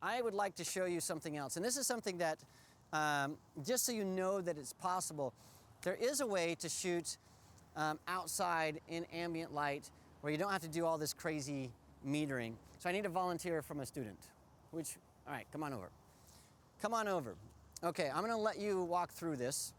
I would like to show you something else, and this is something that, just so you know that it's possible, there is a way to shoot outside in ambient light where you don't have to do all this crazy metering. So I need a volunteer from a student, all right, come on over. Come on over. Okay, I'm gonna let you walk through this.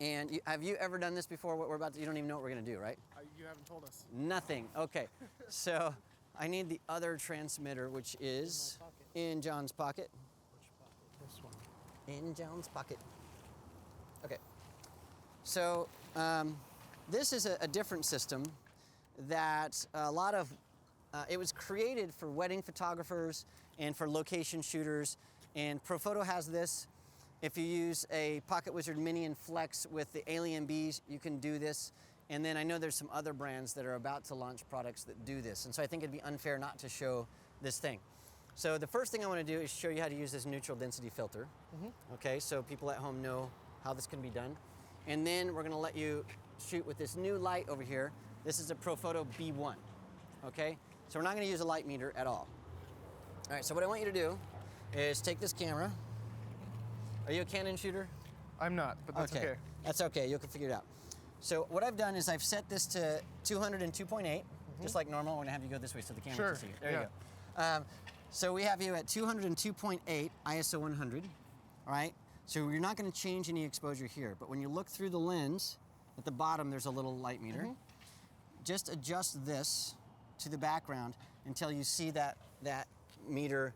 And have you ever done this before? What we're about to, you don't even know what we're gonna do, right? You haven't told us. Nothing, okay. So I need the other transmitter, which is in John's pocket. Which pocket? This one. In John's pocket. Okay. So this is a different system that a lot of, it was created for wedding photographers and for location shooters. And Profoto has this. If you use a Pocket Wizard Mini and Flex with the Alien Bees, you can do this. And then I know there's some other brands that are about to launch products that do this. And so I think it'd be unfair not to show this thing. So the first thing I want to do is show you how to use this neutral density filter. Okay, so people at home know how this can be done. And then we're going to let you shoot with this new light over here. This is a Profoto B1. Okay, so we're not going to use a light meter at all. All right, so what I want you to do is take this camera. Are you a Canon shooter? I'm not, but that's okay. That's okay, you can figure it out. So what I've done is I've set this to 200 and 2.8, just like normal. We're gonna have you go this way so the camera can see you. There you go. So we have you at 202.8 ISO 100, all right? So you're not gonna change any exposure here, but when you look through the lens, at the bottom there's a little light meter. Just adjust this to the background until you see that meter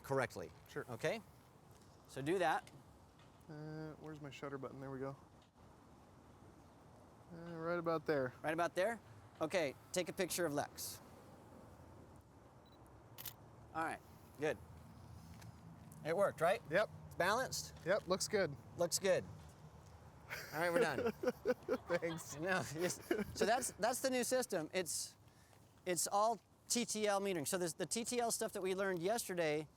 correctly. Sure. Okay? So do that. Where's my shutter button? There we go. Right about there. Right about there? Okay, take a picture of Lex. All right, good. It worked, right? Yep. It's balanced? Yep, looks good. Looks good. All right, we're done. Thanks. No, so that's the new system. It's all TTL metering. So the TTL stuff that we learned yesterday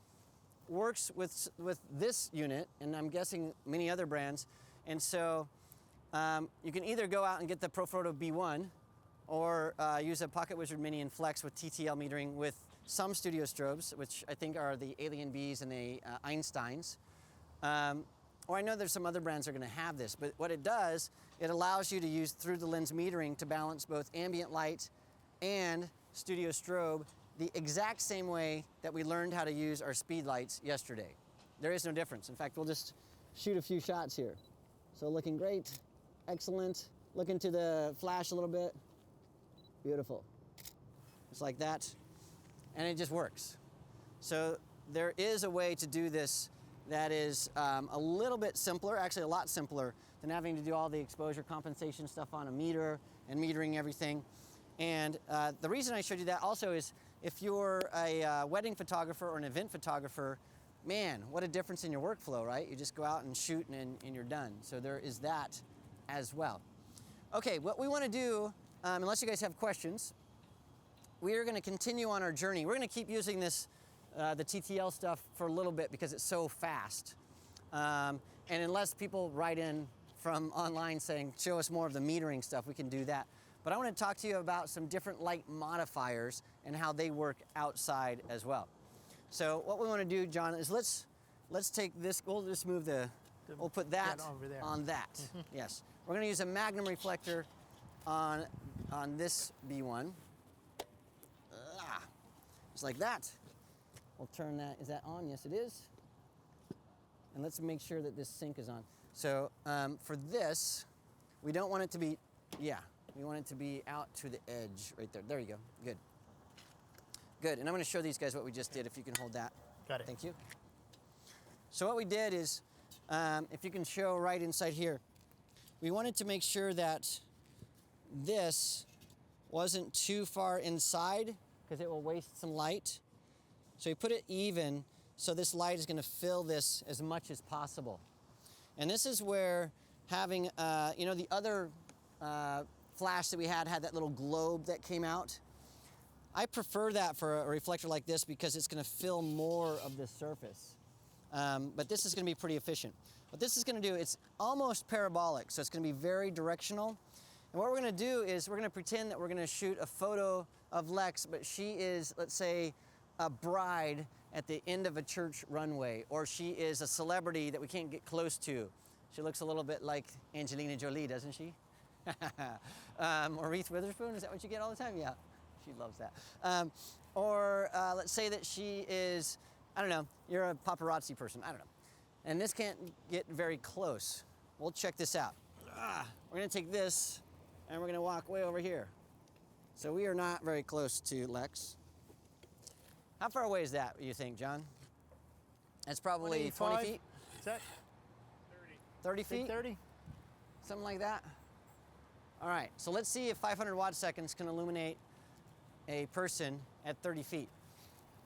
works with this unit, and I'm guessing many other brands. And so you can either go out and get the Profoto B1 or use a Pocket Wizard Mini and Flex with TTL metering with some studio strobes, which I think are the Alien Bees and the Einsteins. Or I know there's some other brands that are gonna have this, but what it does, it allows you to use through the lens metering to balance both ambient light and studio strobe the exact same way that we learned how to use our speed lights yesterday. There is no difference. In fact, we'll just shoot a few shots here. So looking great, excellent. Look into the flash a little bit. Beautiful. Just like that. And it just works. So there is a way to do this that is a little bit simpler, actually a lot simpler than having to do all the exposure compensation stuff on a meter and metering everything. And the reason I showed you that also is if you're a wedding photographer or an event photographer, man, what a difference in your workflow, right? You just go out and shoot and you're done. So there is that as well. Okay, what we want to do, unless you guys have questions, we are going to continue on our journey. We're going to keep using this, the TTL stuff for a little bit because it's so fast. And unless people write in from online saying, show us more of the metering stuff, we can do that. But I want to talk to you about some different light modifiers and how they work outside as well. So what we want to do, John, is let's take this, we'll just move we'll put that over there. on that. Yes. We're going to use a magnum reflector on this B1. Just like that. We'll turn that, is that on? Yes, it is. And let's make sure that this sync is on. So for this, we don't want it to be, we want it to be out to the edge right there. There you go. Good. Good. And I'm going to show these guys what we just did, if you can hold that. Got it. Thank you. So what we did is, if you can show right inside here, we wanted to make sure that this wasn't too far inside because it will waste some light. So we put it even so this light is going to fill this as much as possible. And this is where having, the other flash that we had that little globe that came out. I prefer that for a reflector like this because it's going to fill more of the surface. But this is going to be pretty efficient. What this is going to do, it's almost parabolic, so it's going to be very directional. And what we're going to do is we're going to pretend that we're going to shoot a photo of Lex, but she is, let's say, a bride at the end of a church runway, or she is a celebrity that we can't get close to. She looks a little bit like Angelina Jolie, doesn't she? Or Reese Witherspoon, is that what you get all the time? Yeah, she loves that. Or let's say that she is, I don't know, you're a paparazzi person, I don't know. And this can't get very close. We'll check this out. We're gonna take this and we're gonna walk way over here. So we are not very close to Lex. How far away is that, you think, John? That's probably 20 feet? Is that 30 feet? 30? Something like that? All right, so let's see if 500 watt seconds can illuminate a person at 30 feet.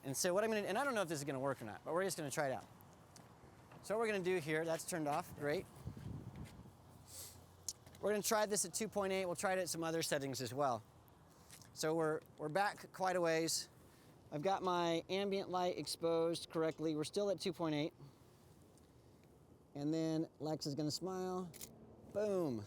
And so what I'm gonna, and I don't know if this is gonna work or not, but we're just gonna try it out. So what we're gonna do here, that's turned off, great. We're gonna try this at 2.8, we'll try it at some other settings as well. So we're back quite a ways. I've got my ambient light exposed correctly. We're still at 2.8. And then Lex is gonna smile. Boom.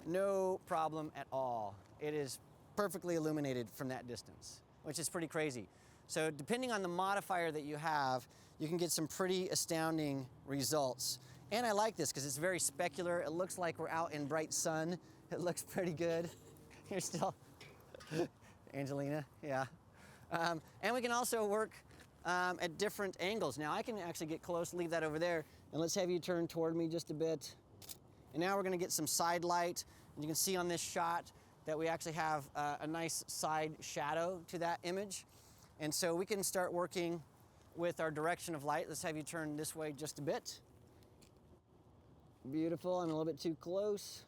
No problem at all. It is perfectly illuminated from that distance, which is pretty crazy. So depending on the modifier that you have, you can get some pretty astounding results. And I like this because it's very specular. It looks like we're out in bright sun. It looks pretty good. You're still, Angelina, yeah. And we can also work at different angles. Now I can actually get close, leave that over there, and let's have you turn toward me just a bit. And now we're gonna get some side light. And you can see on this shot that we actually have a nice side shadow to that image. And so we can start working with our direction of light. Let's have you turn this way just a bit. Beautiful, I'm a little bit too close.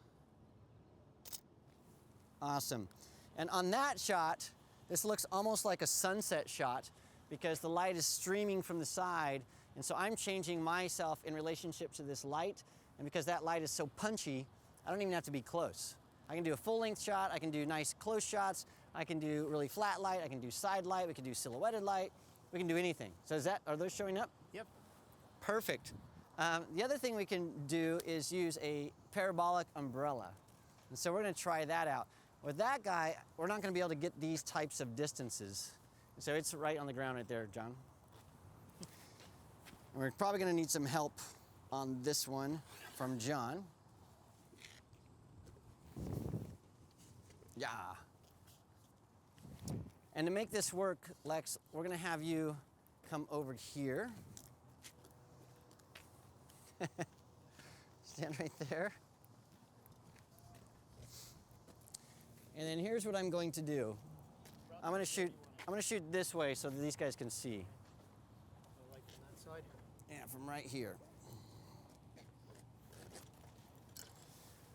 Awesome. And on that shot, this looks almost like a sunset shot because the light is streaming from the side. And so I'm changing myself in relationship to this light. And because that light is so punchy, I don't even have to be close. I can do a full length shot, I can do nice close shots, I can do really flat light, I can do side light, we can do silhouetted light, we can do anything. So are those showing up? Yep. Perfect. The other thing we can do is use a parabolic umbrella. And so we're gonna try that out. With that guy, we're not gonna be able to get these types of distances. So it's right on the ground right there, John. And we're probably gonna need some help on this one from John. Yeah. And to make this work, Lex, we're gonna have you come over here. Stand right there. And then here's what I'm going to do. I'm gonna shoot this way so that these guys can see. Like from that side? Yeah, from right here.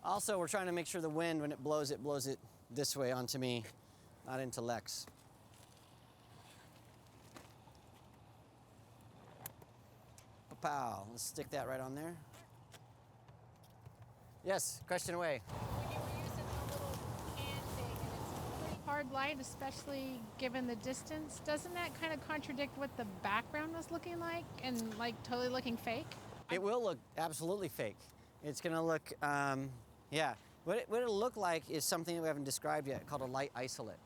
Also, we're trying to make sure the wind, when it blows it this way onto me, not into Lex. Pow, let's stick that right on there. Yes, question away. When you were using the little hand thing and it's pretty hard light, especially given the distance, doesn't that kind of contradict what the background was looking like and like totally looking fake? It will look absolutely fake. It's gonna look, yeah. What it'll look like is something that we haven't described yet called a light isolate.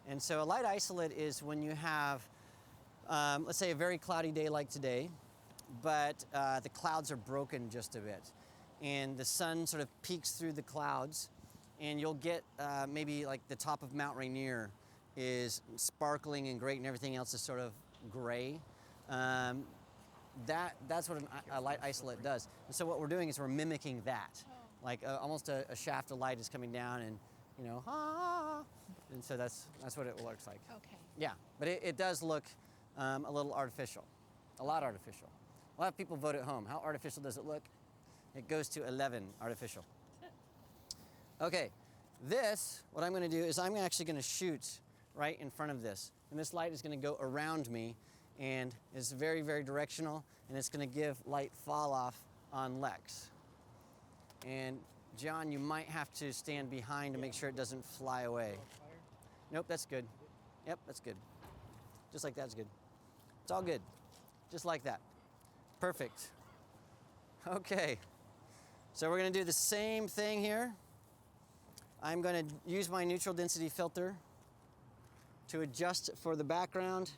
And so a light isolate is when you have, let's say a very cloudy day like today, but the clouds are broken just a bit. And the sun sort of peeks through the clouds and you'll get maybe like the top of Mount Rainier is sparkling and great and everything else is sort of gray. That's what a light isolate does. And so what we're doing is we're mimicking that. Like almost a shaft of light is coming down and, you know, and so that's what it looks like. Okay. Yeah, but it does look a little artificial, a lot artificial. A lot of people vote at home. How artificial does it look? It goes to 11 artificial. Okay, what I'm gonna do is I'm actually gonna shoot right in front of this. And this light is gonna go around me and it's very, very directional and it's gonna give light fall off on Lex. And John, you might have to stand behind to make sure it doesn't fly away. Nope, that's good. Yep, that's good. Just like that's good. It's all good. Just like that. Perfect. Okay. So we're gonna do the same thing here. I'm gonna use my neutral density filter to adjust for the background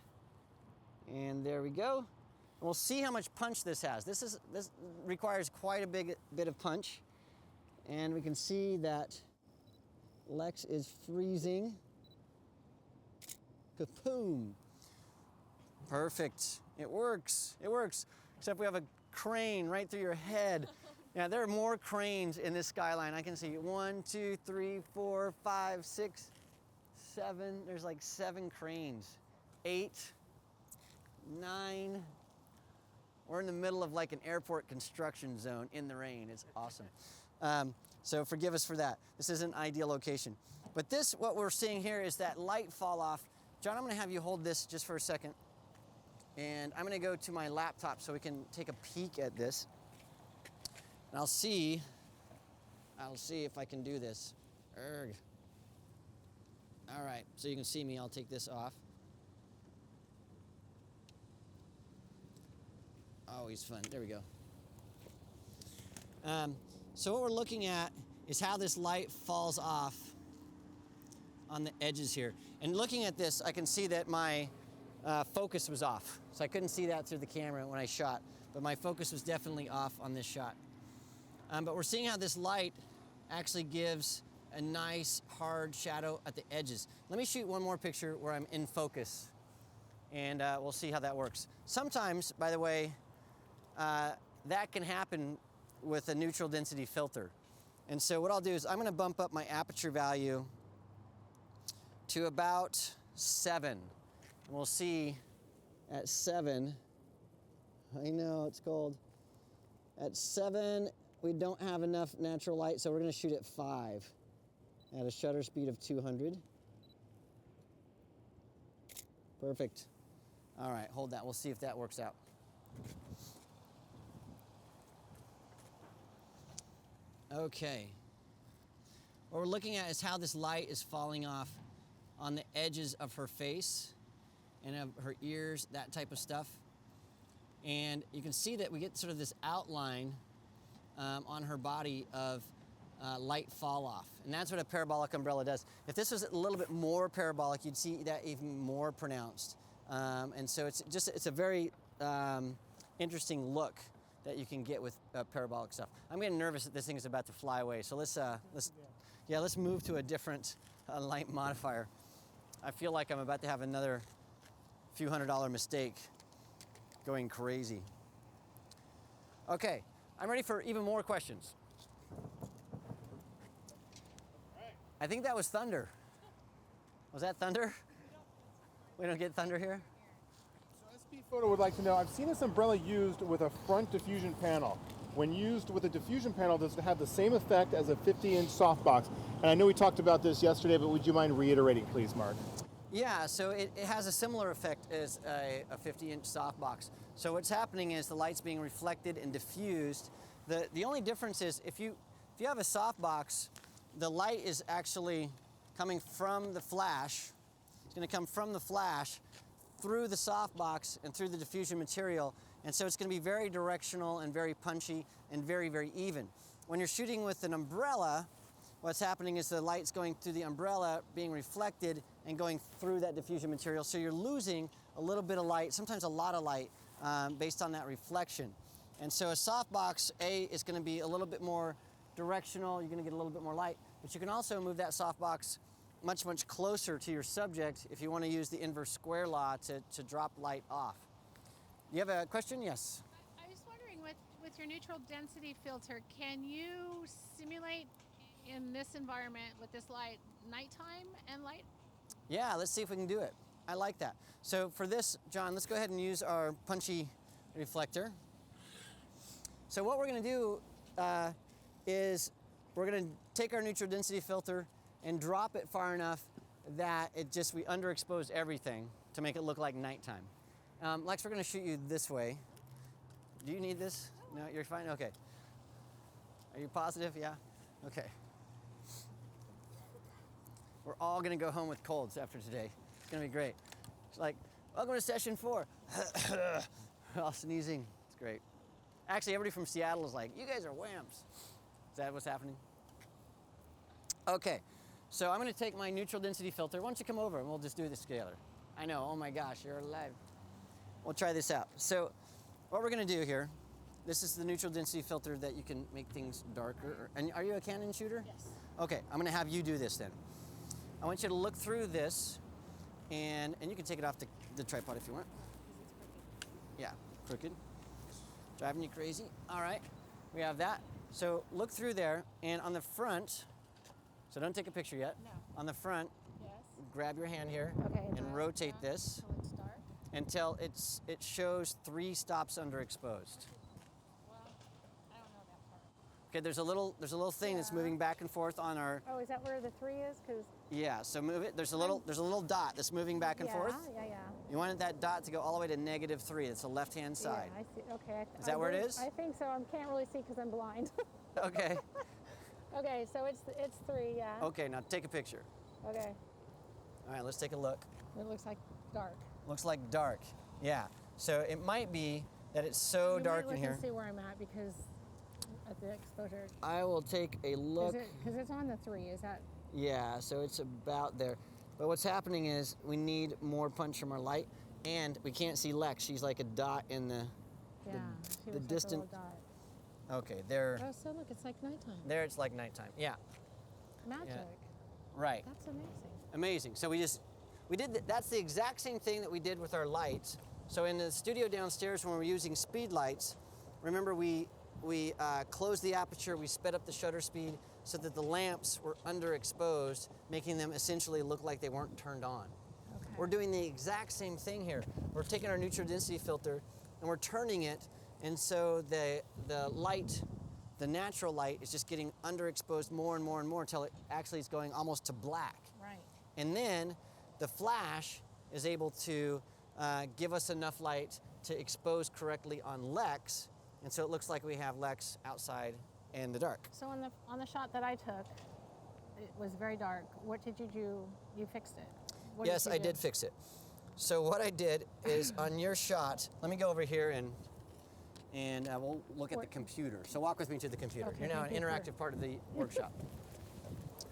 And there we go. And we'll see how much punch this has. This requires quite a big bit of punch. And we can see that Lex is freezing. Kapoom. Perfect. It works. It works. Except we have a crane right through your head. Yeah, there are more cranes in this skyline. I can see 1, 2, 3, 4, 5, 6, 7. There's like 7 cranes. 8, 9. We're in the middle of like an airport construction zone in the rain. It's awesome. So forgive us for that. This isn't an ideal location. But this, what we're seeing here is that light fall off. John, I'm gonna have you hold this just for a second. And I'm gonna go to my laptop so we can take a peek at this. And I'll see if I can do this. Erg. All right, so you can see me. I'll take this off. Always fun. There we go. So what we're looking at is how this light falls off on the edges here. And looking at this, I can see that my focus was off. So I couldn't see that through the camera when I shot, but my focus was definitely off on this shot. But we're seeing how this light actually gives a nice hard shadow at the edges. Let me shoot one more picture where I'm in focus, and we'll see how that works. Sometimes, by the way, that can happen with a neutral density filter. And so what I'll do is I'm gonna bump up my aperture value to about 7. And we'll see at 7, I know it's cold. At 7, we don't have enough natural light, so we're gonna shoot at 5 at a shutter speed of 200. Perfect. All right, hold that. We'll see if that works out. Okay. What we're looking at is how this light is falling off on the edges of her face and of her ears, that type of stuff. And you can see that we get sort of this outline on her body of light fall off. And that's what a parabolic umbrella does. If this was a little bit more parabolic, you'd see that even more pronounced. And so it's a very interesting look that you can get with parabolic stuff. I'm getting nervous that this thing is about to fly away. So let's move to a different light modifier. I feel like I'm about to have another few $100 mistake going crazy. Okay, I'm ready for even more questions. I think that was thunder. Was that thunder? We don't get thunder here? SP Photo would like to know, I've seen this umbrella used with a front diffusion panel. When used with a diffusion panel, does it have the same effect as a 50-inch softbox? And I know we talked about this yesterday, but would you mind reiterating, please, Mark? Yeah, so it has a similar effect as a 50-inch softbox. So what's happening is the light's being reflected and diffused. The only difference is if you have a softbox, the light is actually coming from the flash. It's going to come from the flash through the softbox and through the diffusion material. And so it's going to be very directional and very punchy and very, very even. When you're shooting with an umbrella, what's happening is the light's going through the umbrella, being reflected and going through that diffusion material. So you're losing a little bit of light, sometimes a lot of light, based on that reflection. And so a softbox, is going to be a little bit more directional. You're going to get a little bit more light. But you can also move that softbox much, much closer to your subject if you want to use the inverse square law to drop light off. You have a question? Yes. I was wondering, with your neutral density filter, can you simulate in this environment with this light nighttime and light? Yeah, let's see if we can do it. I like that. So for this, John, let's go ahead and use our punchy reflector. So what we're going to do is we're going to take our neutral density filter and drop it far enough that we underexpose everything to make it look like nighttime. Lex, we're going to shoot you this way. Do you need this? No, you're fine? Okay. Are you positive? Yeah? Okay. We're all going to go home with colds after today. It's going to be great. It's like, welcome to session 4. We're all sneezing. It's great. Actually, everybody from Seattle is like, you guys are whamps. Is that what's happening? Okay. So I'm going to take my neutral density filter. Why don't you come over and we'll just do this together. I know. Oh my gosh, you're alive. we'll try this out. So what we're gonna do here, this is the neutral density filter that you can make things darker. And are you a Canon shooter? Yes. Okay, I'm gonna have you do this then. I want you to look through this, and you can take it off the tripod if you want. Yeah, crooked. Driving you crazy. All right, we have that. So look through there, and on the front, so don't take a picture yet. No. On the front, Yes. grab your hand here Okay. and rotate this Till it's dark. until it shows 3 stops underexposed. Well, I don't know that part. Okay, there's a little thing that's Yeah. moving back and forth on our. Oh, is that where the 3 is? Because Yeah, so move it. There's a little dot that's moving back and yeah, forth. yeah. You want that dot to go all the way to -3. That's the left-hand side. Yeah, I see. Okay. Is that where it is? I think so. I can't really see because I'm blind. Okay. Okay, so it's 3, yeah. Okay, now take a picture. Okay. All right, let's take a look. It looks like dark. Looks like dark. Yeah. So it might be that it's so You dark might in look here. and see where I'm at because at the exposure. I will take a look. Because it's on the 3. Is that? Yeah, so it's about there. But what's happening is we need more punch from our light, and we can't see Lex. She's like a dot in the. Yeah. She the was distant- Like a little Okay, there. dot. Oh, so look, it's like nighttime. There, it's like nighttime. Yeah. Magic. Right. That's amazing. Amazing. So we did. That's the exact same thing that we did with our lights. So in the studio downstairs, when we're using speed lights, remember we closed the aperture, we sped up the shutter speed so that the lamps were underexposed, making them essentially look like they weren't turned on. Okay. We're doing the exact same thing here. We're taking our neutral density filter and we're turning it, and so the light, the natural light, is just getting underexposed more and more and more until it actually is going almost to black. Right. And then the flash is able to give us enough light to expose correctly on Lex, and so it looks like we have Lex outside in the dark. So on the shot that I took, it was very dark. What did you do? You fixed it. What Yes, you I do? did fix it. So what I did is on your shot, let me go over here and we'll look at the computer. So walk with me to the computer. Okay, You're now an thank you, sir. interactive part of the workshop.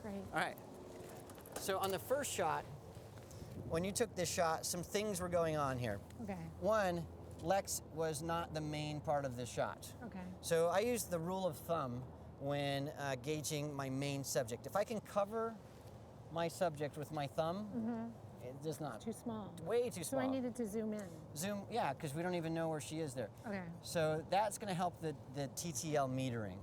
Great. All right. So on the first shot, when you took this shot, some things were going on here. Okay. One, Lex was not the main part of this shot. Okay. So I use the rule of thumb when gauging my main subject. If I can cover my subject with my thumb, it does not. Too small. Way too So small. I needed to zoom in. Zoom, yeah, because we don't even know where she is there. Okay. So that's going to help the TTL metering.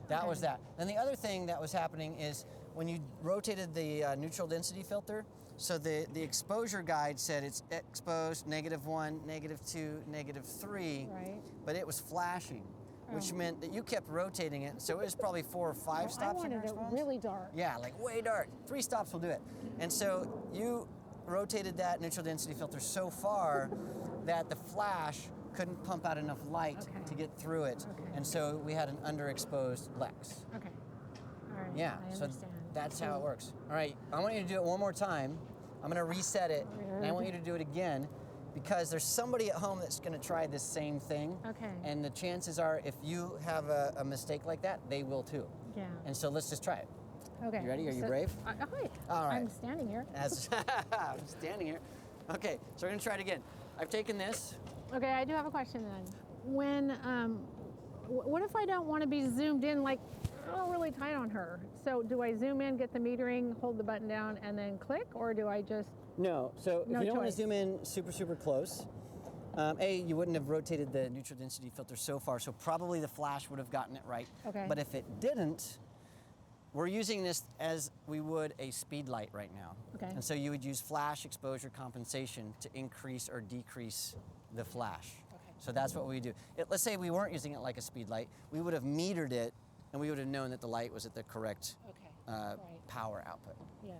That was Okay. that. And the other thing that was happening is when you rotated the neutral density filter, so the exposure guide said it's exposed -1, -2, -3, Right. but it was flashing, which Oh. meant that you kept rotating it. So it was probably 4 or 5 I stops. wanted it underexposed. really dark. Yeah, like way dark. 3 stops will do it. And so you rotated that neutral density filter so far that the flash couldn't pump out enough light Okay. to get through it. Okay. And so we had an underexposed Lex. Okay. All right. Yeah, I so understand. that's how it works. All right, I want you to do it one more time. I'm gonna reset it, and I want you to do it again because there's somebody at home that's gonna try this same thing. Okay. And the chances are if you have a mistake like that, they will too. Yeah. And so let's just try it. Okay. You ready? Are you brave? Hi. All right. I'm standing here. As I'm standing here. Okay, so we're gonna try it again. I've taken this. Okay, I do have a question then. When, what if I don't want to be zoomed in like really tight on her? So do I zoom in, get the metering, hold the button down, and then click, or do I just? No, so if No you don't want to choice. zoom in super close, you wouldn't have rotated the neutral density filter so far, so probably the flash would have gotten it right. Okay. But if it didn't, we're using this as we would a speed light right now. Okay. And so you would use flash exposure compensation to increase or decrease the flash. Okay. So that's what we do. Let's say we weren't using it like a speed light, we would have metered it and we would have known that the light was at the correct Okay. right. Right. power output. Yeah.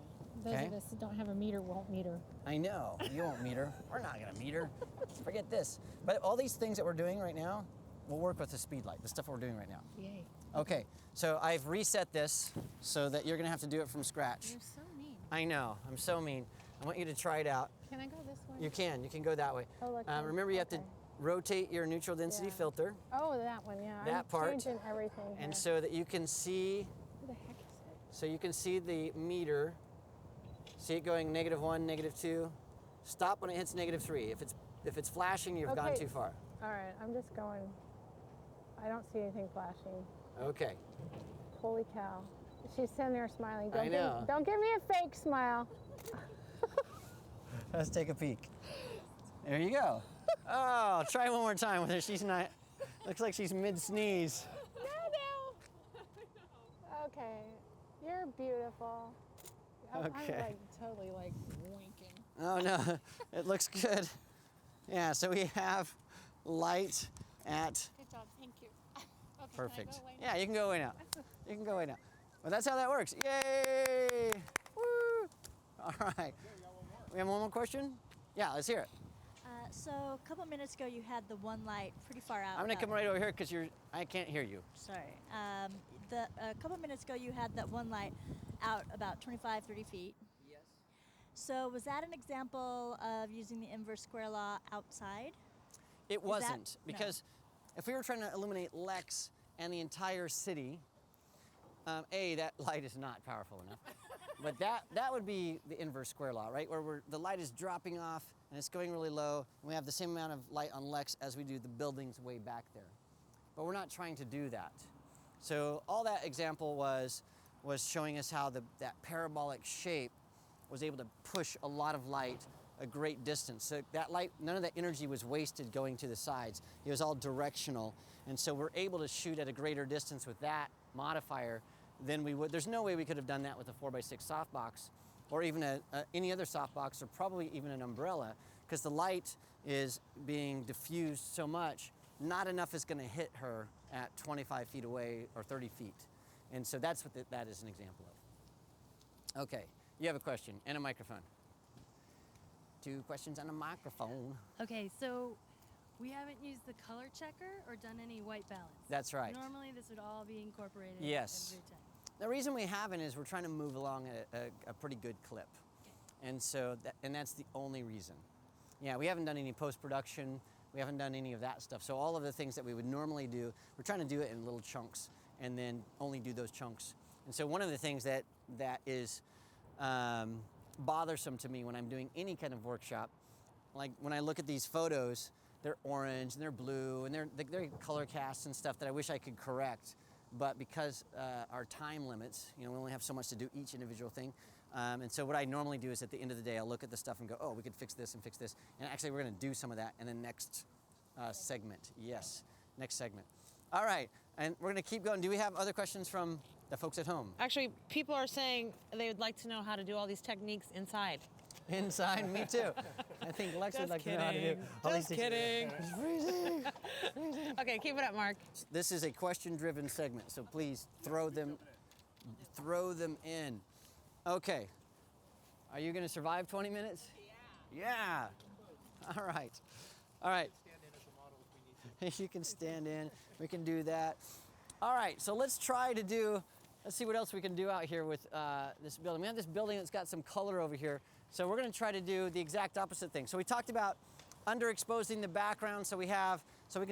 Those Okay. of us that don't have a meter won't meter. I know, you won't meter. We're not gonna meter. Forget this. But all these things that we're doing right now will work with the speed light, the stuff we're doing right now. Yay. Okay, so I've reset this so that you're gonna have to do it from scratch. You're so mean. I know, I'm so mean. I want you to try it out. Can I go this way? You can go that way. Oh, look, Remember you have to okay. rotate your neutral density Yeah. filter, Oh, that one, yeah. That I'm part. changing everything here. and so that you can see, Who the heck is it? so you can see the meter, see it going -1, -2, Stop when it hits -3. If it's flashing, you've gone Okay. too far. All right, I'm just going. I don't see anything flashing. Okay. Holy cow. She's sitting there smiling. I know. Don't give me a fake smile. Let's take a peek. There you go. Oh, try one more time with her. She's not, looks like she's mid-sneeze. No. Okay. You're beautiful. Okay. I'm like totally like winking. Oh no, it looks good. Yeah, so we have light at Good job. Thank you. Okay, perfect. Can I go away now? Yeah, you can go away now. You can go away now. Well, that's how that works. Yay! Woo! All right. We have one more question? Yeah, let's hear it. So a couple minutes ago, you had the one light pretty far out. I'm gonna come right over here because I can't hear you. Sorry. A couple minutes ago, you had that one light out about 25, 30 feet. Yes. So was that an example of using the inverse square law outside? It wasn't, no. because if we were trying to illuminate Lex and the entire city, that light is not powerful enough. But that would be the inverse square law, right? Where the light is dropping off and it's going really low, and we have the same amount of light on Lex as we do the buildings way back there. But we're not trying to do that. So all that example was showing us how that parabolic shape was able to push a lot of light a great distance. So that light, none of that energy was wasted going to the sides. It was all directional. And so we're able to shoot at a greater distance with that modifier than we would. There's no way we could have done that with a 4x6 softbox, or even any other softbox, or probably even an umbrella, because the light is being diffused so much, not enough is going to hit her at 25 feet away or 30 feet. And so that's what that is an example of. Okay, you have a question and a microphone. 2 questions and a microphone. Okay, so we haven't used the color checker or done any white balance. That's right. Normally this would all be incorporated Yes. every time. The reason we haven't is we're trying to move along at a pretty good clip. And so, that's the only reason. Yeah, we haven't done any post-production. We haven't done any of that stuff. So all of the things that we would normally do, we're trying to do it in little chunks and then only do those chunks. And so one of the things that is bothersome to me when I'm doing any kind of workshop, like when I look at these photos, they're orange and they're blue and they're color casts and stuff that I wish I could correct. But because our time limits, we only have so much to do each individual thing. And so what I normally do is at the end of the day, I'll look at the stuff and go, oh, we could fix this and fix this. And actually, we're going to do some of that in the next segment. Yes, next segment. All right, and we're going to keep going. Do we have other questions from the folks at home? Actually, people are saying they would like to know how to do all these techniques inside. Inside, me too. I think Lex would like to know how to do all these things. kidding. It's freezing. Okay, keep it up, Mark. This is a question-driven segment, so please throw them in. Okay. Are you going to survive 20 minutes? Yeah. All right. All right. Stand in as a model if we need to. You can stand in. We can do that. All right. So let's see what else we can do out here with this building. We have this building that's got some color over here. So we're going to try to do the exact opposite thing. So we talked about underexposing the background so we can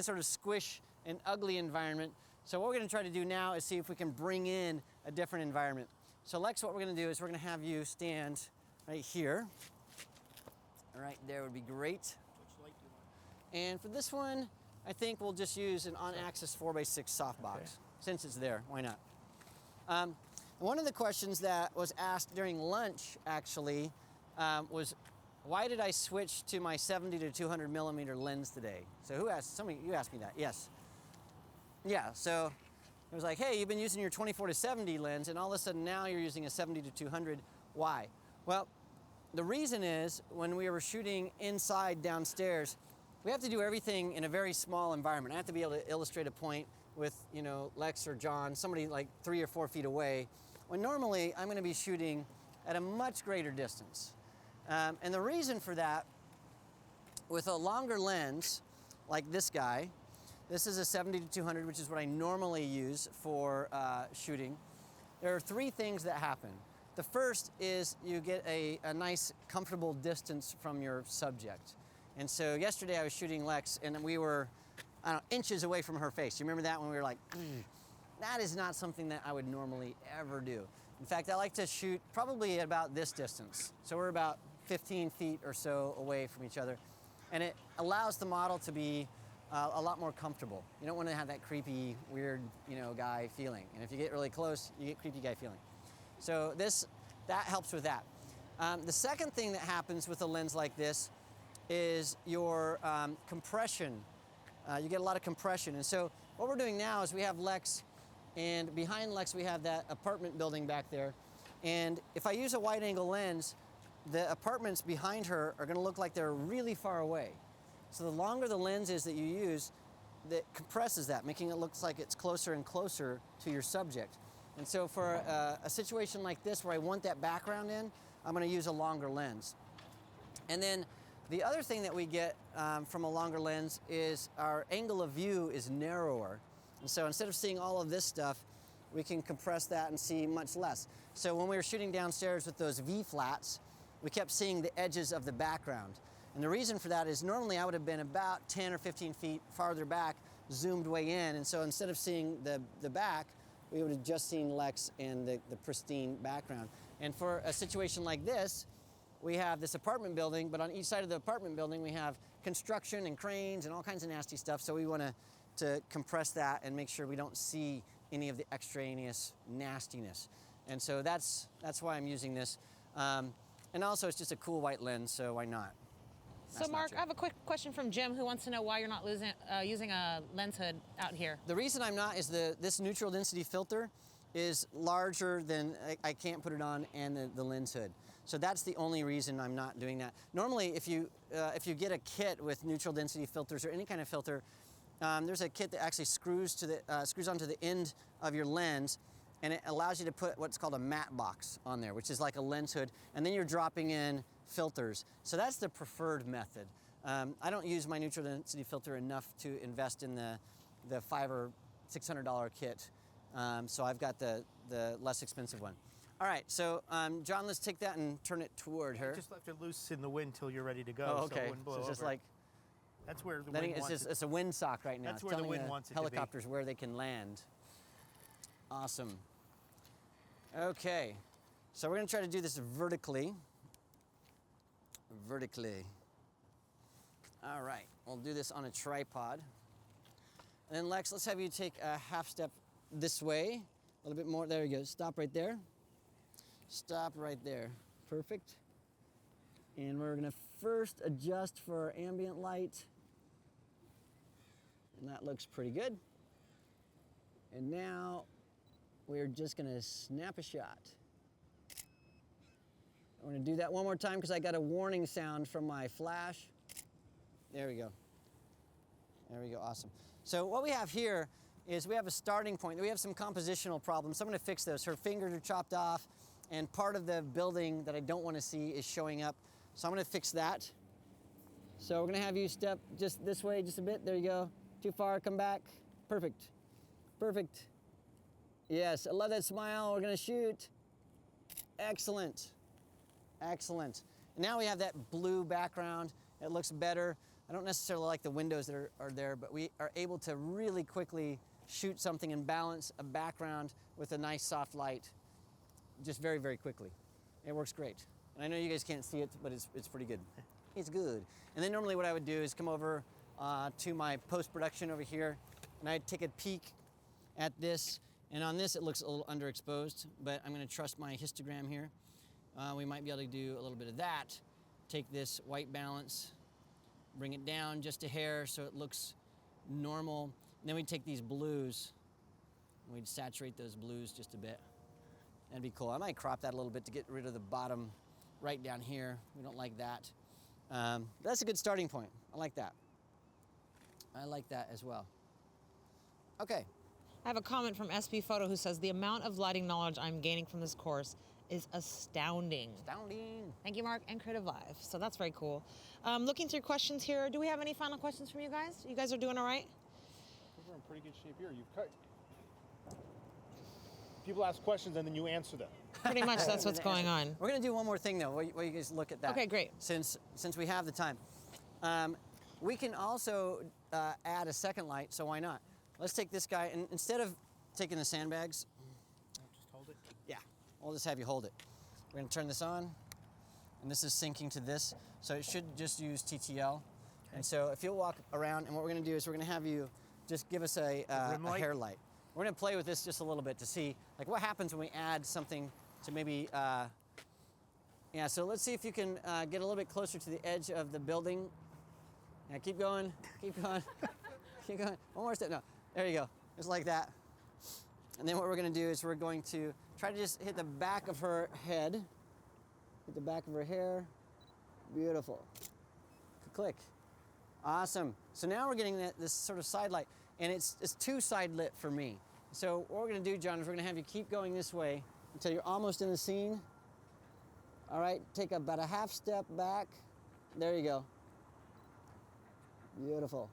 sort of squish an ugly environment. So what we're going to try to do now is see if we can bring in a different environment. So Lex, what we're going to do is we're going to have you stand right here. All right, there would be great. Which light do you want? And for this one, I think we'll just use an on-axis 4x6 softbox. Okay. Since it's there, why not? One of the questions that was asked during lunch, actually, was why did I switch to my 70 to 200 millimeter lens today? So who asked? You asked me that, yes. Yeah, so it was like, hey, you've been using your 24 to 70 lens and all of a sudden now you're using a 70 to 200. Why? Well, the reason is when we were shooting inside downstairs, we have to do everything in a very small environment. I have to be able to illustrate a point with, Lex or John, somebody like 3 or 4 feet away, when normally I'm going to be shooting at a much greater distance. And the reason for that, with a longer lens, like this guy, this is a 70 to 200, which is what I normally use for shooting. There are 3 things that happen. The first is you get a nice, comfortable distance from your subject. And so yesterday I was shooting Lex, and we were, inches away from her face. You remember that when we were like, that is not something that I would normally ever do. In fact, I like to shoot probably at about this distance. So we're about 15 feet or so away from each other. And it allows the model to be a lot more comfortable. You don't want to have that creepy, weird, guy feeling. And if you get really close, you get creepy guy feeling. So that helps with that. The second thing that happens with a lens like this is your compression. You get a lot of compression. And so what we're doing now is we have Lex, and behind Lex we have that apartment building back there. And if I use a wide angle lens, the apartments behind her are going to look like they're really far away. So the longer the lens is that you use, that compresses that, making it look like it's closer and closer to your subject. And so for a situation like this where I want that background in, I'm going to use a longer lens. And then the other thing that we get from a longer lens is our angle of view is narrower. And so instead of seeing all of this stuff, we can compress that and see much less. So when we were shooting downstairs with those V-flats, we kept seeing the edges of the background. And the reason for that is normally I would have been about 10 or 15 feet farther back, zoomed way in. And so instead of seeing the back, we would have just seen Lex and the pristine background. And for a situation like this, we have this apartment building, but on each side of the apartment building, we have construction and cranes and all kinds of nasty stuff. So we want to compress that and make sure we don't see any of the extraneous nastiness. And so that's why I'm using this. And also, it's just a cool white lens, so why not? So Mark, I have a quick question from Jim who wants to know why you're not using a lens hood out here. The reason I'm not is this neutral density filter is larger than I can't put it on, and the lens hood. So that's the only reason I'm not doing that. Normally, if you get a kit with neutral density filters or any kind of filter, there's a kit that actually screws onto the end of your lens, and it allows you to put what's called a matte box on there, which is like a lens hood, and then you're dropping in filters. So that's the preferred method. I don't use my neutral density filter enough to invest in the $500 or $600 kit. So I've got the less expensive one. All right, so John, let's take that and turn it toward her. Just left it loose in the wind till you're ready to go. Oh, So okay. it wouldn't blow So it's just over. like That's where the wind wants it. it's a windsock right now. That's It's where the telling wind wants it to be. helicopters where they can land. Awesome. Okay, so we're gonna try to do this vertically. All right, we'll do this on a tripod. And then Lex, let's have you take a half step this way, a little bit more. There you go. Stop right there. Stop right there. Perfect. And we're gonna first adjust for our ambient light. And that looks pretty good. And now we're just gonna snap a shot. I'm gonna do that one more time because I got a warning sound from my flash. There we go. There we go, awesome. So what we have here is we have a starting point. We have some compositional problems. So I'm gonna fix those. Her fingers are chopped off, and part of the building that I don't wanna see is showing up. So I'm gonna fix that. So we're gonna have you step just this way, just a bit. There you go. Too far, come back. Perfect. Perfect. Yes, I love that smile. We're gonna shoot. Excellent. Excellent. Now we have that blue background. It looks better. I don't necessarily like the windows that are there, but we are able to really quickly shoot something and balance a background with a nice soft light just very, very quickly. It works great. And I know you guys can't see it, but it's pretty good. It's good. And then normally what I would do is come over to my post-production over here, and I'd take a peek at this. And on this, it looks a little underexposed, but I'm gonna trust my histogram here. We might be able to do a little bit of that. Take this white balance, bring it down just a hair so it looks normal. And then we take these blues, and we'd saturate those blues just a bit. That'd be cool. I might crop that a little bit to get rid of the bottom right down here. We don't like that. That's a good starting point. I like that. I like that as well. Okay. I have a comment from SP Photo who says, the amount of lighting knowledge I'm gaining from this course is astounding. Astounding. Thank you, Mark, and CreativeLive. So that's very cool. Looking through questions here, do we have any final questions from you guys? You guys are doing all right? We're in pretty good shape here. You've cut. People ask questions and then you answer them. Pretty much that's what's going on. We're gonna do one more thing though, while you guys look at that. Okay, great. Since we have the time. We can also add a second light, so why not? Let's take this guy, and instead of taking the sandbags, Just hold it. yeah, we'll just have you hold it. We're gonna turn this on, and this is syncing to this, so it should just use TTL. And so if you'll walk around, and what we're going to do is we're going to have you just give us a hair light. We're going to play with this just a little bit to see like what happens when we add something to maybe, yeah, so let's see if you can get a little bit closer to the edge of the building. Yeah, keep going, keep going, keep going. One more step, no, there you go, just like that. And then what we're going to do is we're going to try to just hit the back of her head, hit the back of her hair. Beautiful. Click. Awesome. So now we're getting this sort of side light, and it's two side lit for me. So what we're going to do, John, is we're going to have you keep going this way until you're almost in the scene. All right, take about a half step back. There you go. Beautiful.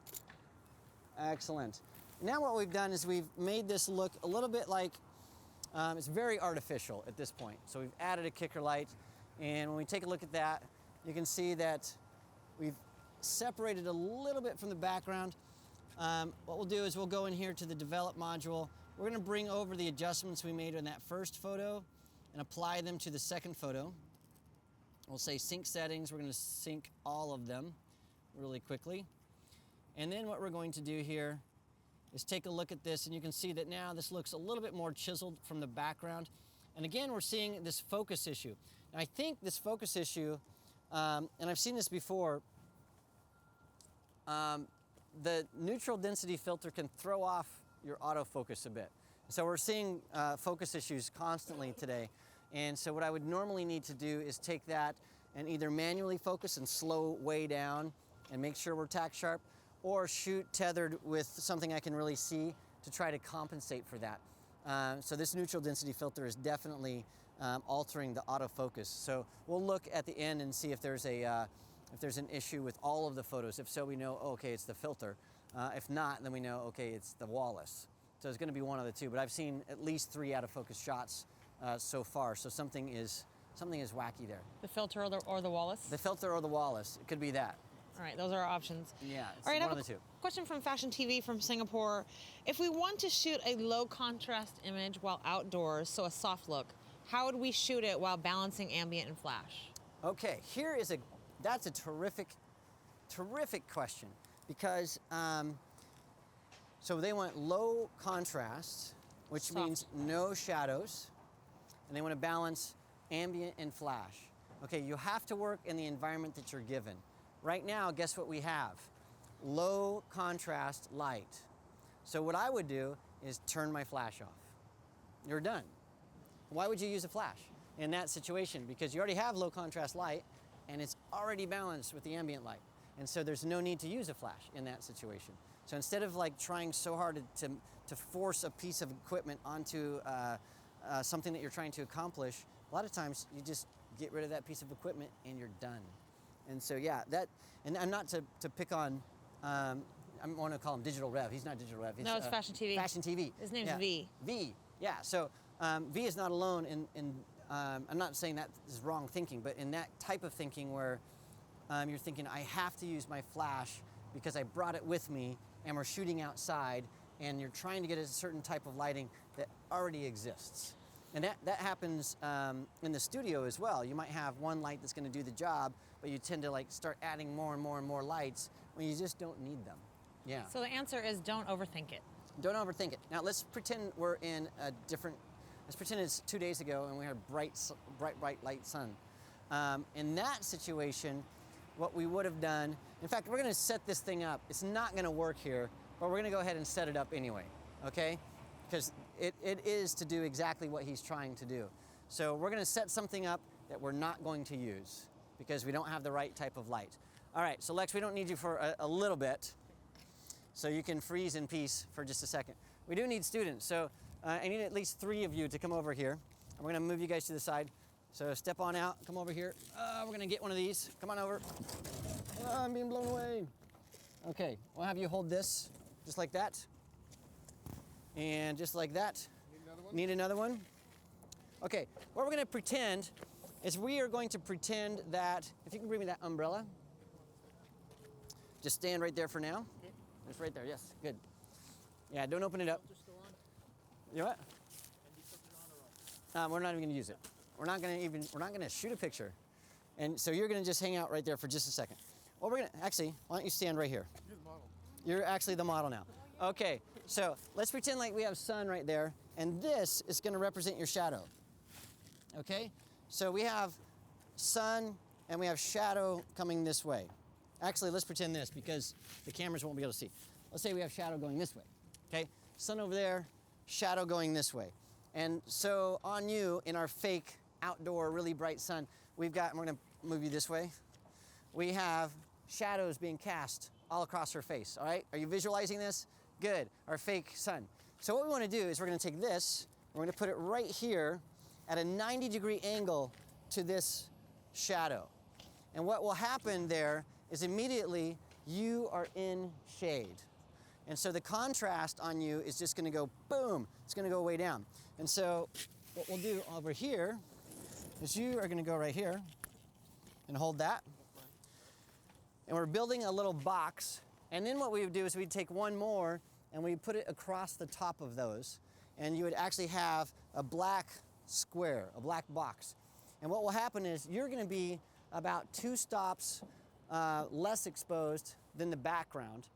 Excellent. Now what we've done is we've made this look a little bit like, it's very artificial at this point. So we've added a kicker light, and when we take a look at that, you can see that we've separated a little bit from the background. What we'll do is we'll go in here to the develop module. We're going to bring over the adjustments we made in that first photo and apply them to the second photo. We'll say sync settings. We're going to sync all of them really quickly. And then what we're going to do here is take a look at this, and you can see that now this looks a little bit more chiseled from the background. And again, we're seeing this focus issue. And I think this focus issue, and I've seen this before, the neutral density filter can throw off your autofocus a bit. So we're seeing focus issues constantly today. And so what I would normally need to do is take that and either manually focus and slow way down and make sure we're tack sharp, or shoot tethered with something I can really see to try to compensate for that. So this neutral density filter is definitely altering the autofocus. So we'll look at the end and see if there's an issue with all of the photos. If so, we know, oh, okay, it's the filter. If not, then we know, okay, it's the Wallace. So it's gonna be one of the two, but I've seen at least 3 out of focus shots so far. So something is wacky there. The filter or the Wallace? The filter or the Wallace, it could be that. All right, those are our options. Yeah, it's all right, one I have of the two. Question from Fashion TV from Singapore. If we want to shoot a low contrast image while outdoors, so a soft look, how would we shoot it while balancing ambient and flash? Okay, that's a terrific question, because so they want low contrast, which Soft. means no shadows, and they want to balance ambient and flash. Okay, you have to work in the environment that you're given. Right now, guess what we have? Low contrast light. So what I would do is turn my flash off. You're done. Why would you use a flash in that situation? Because you already have low contrast light, and it's already balanced with the ambient light. And so there's no need to use a flash in that situation. So instead of like trying so hard to force a piece of equipment onto something that you're trying to accomplish, a lot of times you just get rid of that piece of equipment and you're done. And so yeah, and I'm not to pick on, I want to call him Digital Rev. He's not Digital Rev. No, it's Fashion TV. Fashion TV. His name's yeah. V. V, yeah. So V is not alone in I'm not saying that is wrong thinking, but in that type of thinking where you're thinking, I have to use my flash because I brought it with me and we're shooting outside, and you're trying to get a certain type of lighting that already exists. And that happens in the studio as well. You might have one light that's going to do the job, but you tend to like start adding more and more and more lights when you just don't need them. Yeah. So the answer is don't overthink it. Don't overthink it. Now let's pretend we're in a different. Let's pretend it's 2 days ago and we had bright light sun. In that situation, what we would have done. In fact, we're going to set this thing up. It's not going to work here, but we're going to go ahead and set it up anyway. Okay? Because it is to do exactly what he's trying to do. So we're going to set something up that we're not going to use because we don't have the right type of light. All right, so Lex, we don't need you for a little bit, so you can freeze in peace for just a second. We do need students, so I need at least 3 of you to come over here. We're going to move you guys to the side. So step on out, come over here. We're going to get one of these. Come on over. I'm being blown away. Okay, we'll have you hold this just like that. And just like that. Need another one? Okay, what we're going to pretend is we are going to pretend that, if you can bring me that umbrella. Just stand right there for now. Just right there, yes, good. Yeah, don't open it up. You know what? We're not even going to use it. We're not going to shoot a picture. And so you're gonna just hang out right there for just a second. Well, we're gonna, actually, why don't you stand right here? You're the model. You're actually the model now. Okay, so let's pretend like we have sun right there, and this is gonna represent your shadow. Okay, so we have sun and we have shadow coming this way. Actually, let's pretend this because the cameras won't be able to see. Let's say we have shadow going this way. Okay, sun over there, shadow going this way. And so on you, in our fake outdoor really bright sun, we've got, and we're gonna move you this way, we have shadows being cast all across her face, all right? Are you visualizing this? Good, our fake sun. So what we wanna do is we're gonna take this, we're gonna put it right here at a 90-degree angle to this shadow. And what will happen there is immediately you are in shade. And so the contrast on you is just gonna go boom, it's gonna go way down. And so what we'll do over here is you are gonna go right here and hold that. And we're building a little box. And then what we would do is we'd take one more and we put it across the top of those. And you would actually have a black square, a black box. And what will happen is you're gonna be about 2 stops less exposed than the background.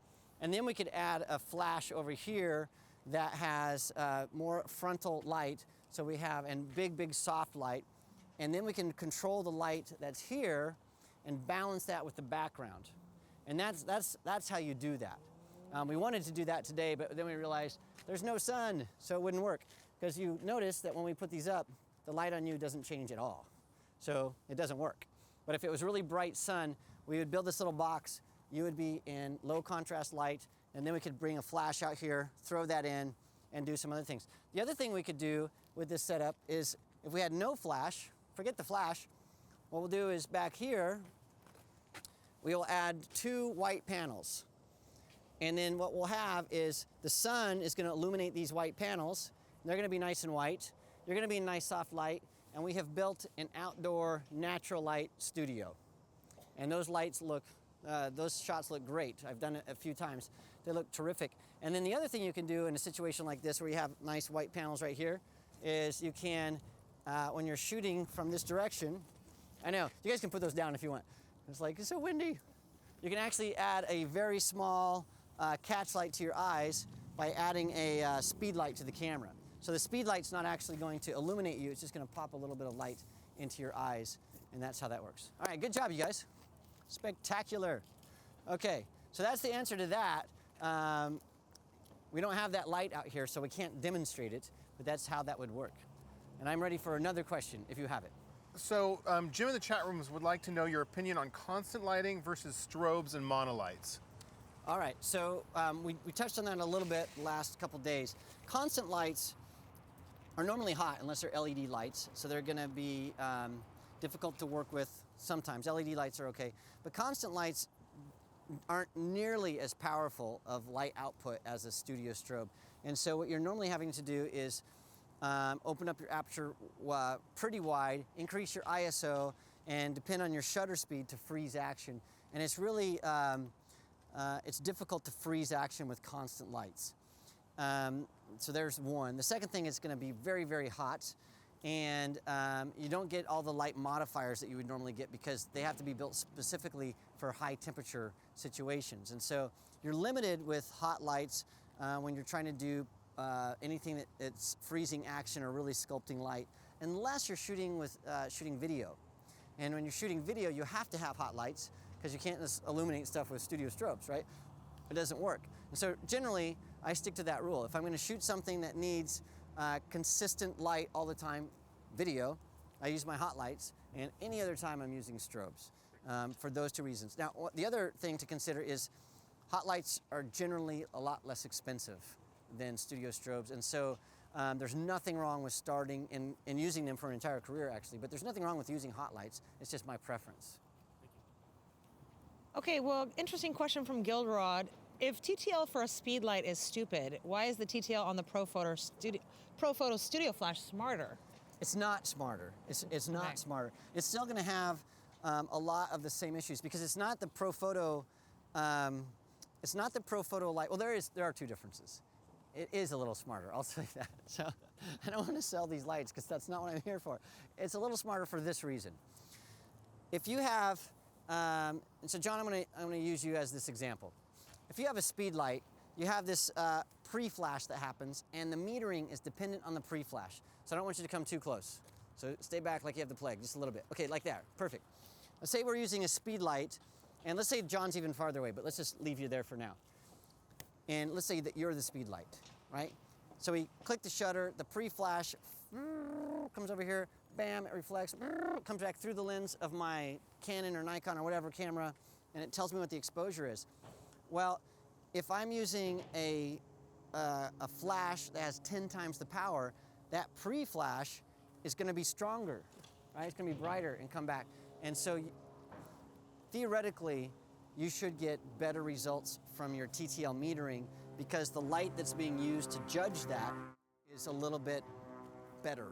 And then we could add a flash over here that has more frontal light. So we have, and big soft light. And then we can control the light that's here and balance that with the background. And that's how you do that. We wanted to do that today, but then we realized there's no sun, so it wouldn't work. Because you notice that when we put these up, the light on you doesn't change at all. So it doesn't work. But if it was really bright sun, we would build this little box, you would be in low contrast light, and then we could bring a flash out here, throw that in, and do some other things. The other thing we could do with this setup is if we had no flash, forget the flash, what we'll do is back here, we will add 2 white panels. And then what we'll have is the sun is gonna illuminate these white panels. They're gonna be nice and white. You're gonna be in nice soft light. And we have built an outdoor natural light studio. And those lights look, those shots look great. I've done it a few times. They look terrific. And then the other thing you can do in a situation like this where you have nice white panels right here is you can, when you're shooting from this direction, I know, you guys can put those down if you want. It's like, it's so windy. You can actually add a very small catch light to your eyes by adding a speed light to the camera. So the speed light's not actually going to illuminate you, it's just gonna pop a little bit of light into your eyes, and that's how that works. All right, good job, you guys. Spectacular. Okay, so that's the answer to that. We don't have that light out here, so we can't demonstrate it, but that's how that would work. And I'm ready for another question, if you have it. So Jim in the chat rooms would like to know your opinion on constant lighting versus strobes and monolights. All right, so we touched on that a little bit last couple days. Constant lights are normally hot unless they're LED lights, so they're gonna be difficult to work with sometimes. LED lights are okay, but constant lights aren't nearly as powerful of light output as a studio strobe. And so what you're normally having to do is open up your aperture pretty wide, increase your ISO, and depend on your shutter speed to freeze action. And it's really, it's difficult to freeze action with constant lights. So there's one. The second thing is gonna be very hot, and you don't get all the light modifiers that you would normally get because they have to be built specifically for high temperature situations. And so you're limited with hot lights when you're trying to do anything that's freezing action or really sculpting light, unless you're shooting with shooting video. And when you're shooting video, you have to have hot lights because you can't just illuminate stuff with studio strobes, right? It doesn't work. And so generally, I stick to that rule. If I'm gonna shoot something that needs consistent light all the time, video, I use my hot lights, and any other time I'm using strobes for those 2 reasons. Now, the other thing to consider is hot lights are generally a lot less expensive than studio strobes, and so there's nothing wrong with starting and using them for an entire career, actually, but there's nothing wrong with using hot lights. It's just my preference. Okay, well, interesting question from Gildrad. If TTL for a speed light is stupid, why is the TTL on the Profoto Studio Flash smarter? It's not smarter. It's not Okay. smarter. It's still going to have a lot of the same issues because it's not the Profoto. It's not the Profoto light. Well, there are 2 differences. It is a little smarter. I'll tell you that. So I don't want to sell these lights because that's not what I'm here for. It's a little smarter for this reason. if you have, and so John, I'm gonna use you as this example. If you have a speed light, you have this pre-flash that happens, and the metering is dependent on the pre-flash. So I don't want you to come too close. So stay back like you have the plague, just a little bit. Okay, like that, perfect. Let's say we're using a speed light, and let's say John's even farther away, but let's just leave you there for now. And let's say that you're the speed light, right? So we click the shutter, the pre-flash comes over here, bam, it reflects, comes back through the lens of my Canon or Nikon or whatever camera, and it tells me what the exposure is. Well, if I'm using a flash that has 10 times the power, that pre-flash is going to be stronger, right? It's going to be brighter and come back. And so theoretically, you should get better results from your TTL metering because the light that's being used to judge that is a little bit better.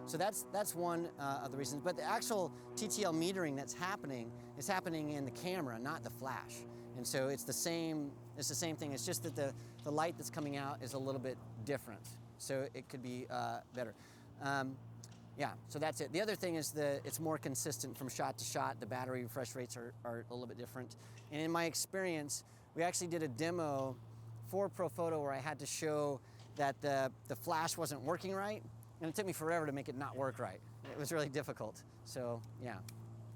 So that's one of the reasons. But the actual TTL metering that's happening is happening in the camera, not the flash. And so it's the same thing. It's just that the light that's coming out is a little bit different. So it could be better. Yeah, so that's it. The other thing is it's more consistent from shot to shot. The battery refresh rates are a little bit different. And in my experience, we actually did a demo for ProPhoto where I had to show that the flash wasn't working right. And it took me forever to make it not work right. It was really difficult. So yeah,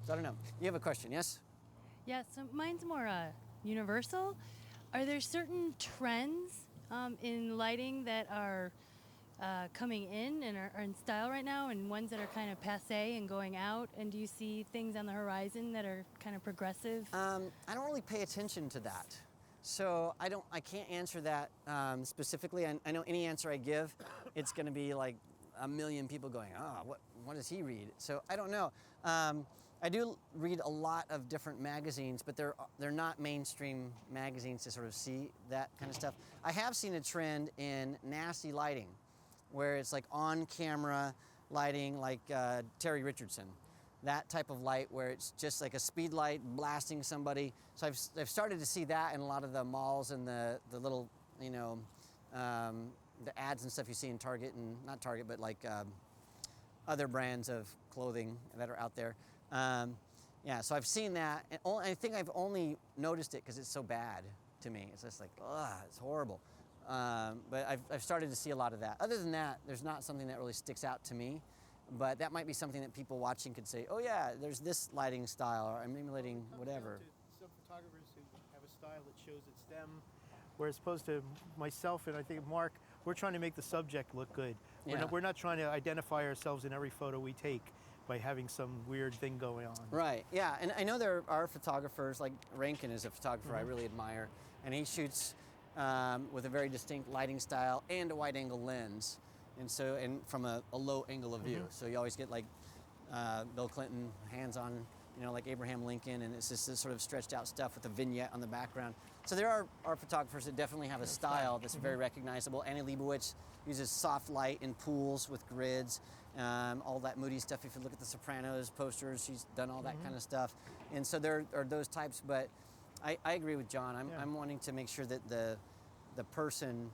so I don't know. You have a question, yes? Yeah, so mine's more universal. Are there certain trends in lighting that are coming in and are in style right now, and ones that are kind of passé and going out? And do you see things on the horizon that are kind of progressive? I don't really pay attention to that. So I can't answer that specifically. I know any answer I give, it's going to be like a million people going, oh, what does he read? So I don't know. I do read a lot of different magazines, but they're not mainstream magazines to sort of see that kind of stuff. I have seen a trend in nasty lighting, where it's like on-camera lighting, like Terry Richardson. That type of light where it's just like a speed light blasting somebody. So I've started to see that in a lot of the malls and the little, you know, the ads and stuff you see in Target, and not Target, but like other brands of clothing that are out there. Yeah, so I've seen that, and I think I've only noticed it because it's so bad to me. It's just like, ugh, it's horrible. But I've started to see a lot of that. Other than that, there's not something that really sticks out to me, but that might be something that people watching could say, oh yeah, there's this lighting style, or I'm emulating whatever. Some photographers who have a style that shows it's them, whereas opposed to myself and I think Mark, we're trying to make the subject look good. Yeah. We're not trying to identify ourselves in every photo we take by having some weird thing going on. Right, yeah, and I know there are photographers, like Rankin is a photographer I really admire, and he shoots with a very distinct lighting style and a wide angle lens, and from a low angle of view. So you always get like Bill Clinton, hands on, you know, like Abraham Lincoln, and it's just this sort of stretched out stuff with a vignette on the background. So there are photographers that definitely have a style that's very recognizable. Annie Leibovitz uses soft light in pools with grids, all that moody stuff. If you look at the Sopranos posters, she's done all that kind of stuff. And so there are those types, but I agree with John. I'm wanting to make sure that the person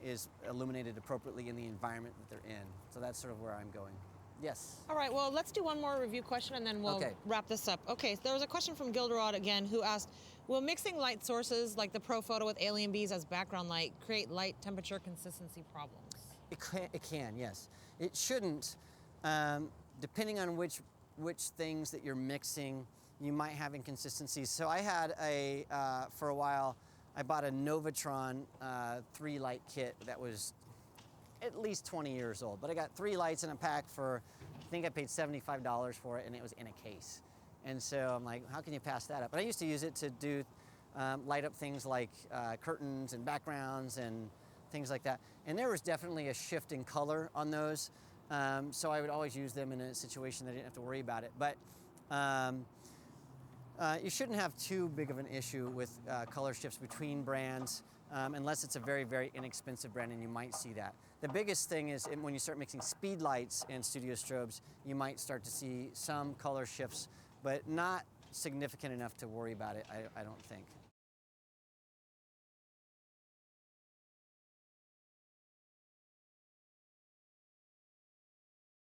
is illuminated appropriately in the environment that they're in. So that's sort of where I'm going. Yes. All right, well, let's do one more review question and then we'll wrap this up. Okay, so there was a question from Gilderod again who asked, will mixing light sources like the ProPhoto with alien bees as background light create light temperature consistency problems? It can, yes. It shouldn't. Depending on which things that you're mixing, you might have inconsistencies. So I had for a while, I bought a Novatron 3-light kit that was at least 20 years old. But I got 3 lights in a pack for, I think I paid $75 for it, and it was in a case. And so I'm like, how can you pass that up? But I used to use it to do light up things like curtains and backgrounds and things like that. And there was definitely a shift in color on those. So I would always use them in a situation that I didn't have to worry about it. But you shouldn't have too big of an issue with color shifts between brands unless it's a very, very inexpensive brand, and you might see that. The biggest thing is when you start mixing speed lights and studio strobes, you might start to see some color shifts, but not significant enough to worry about it, I don't think.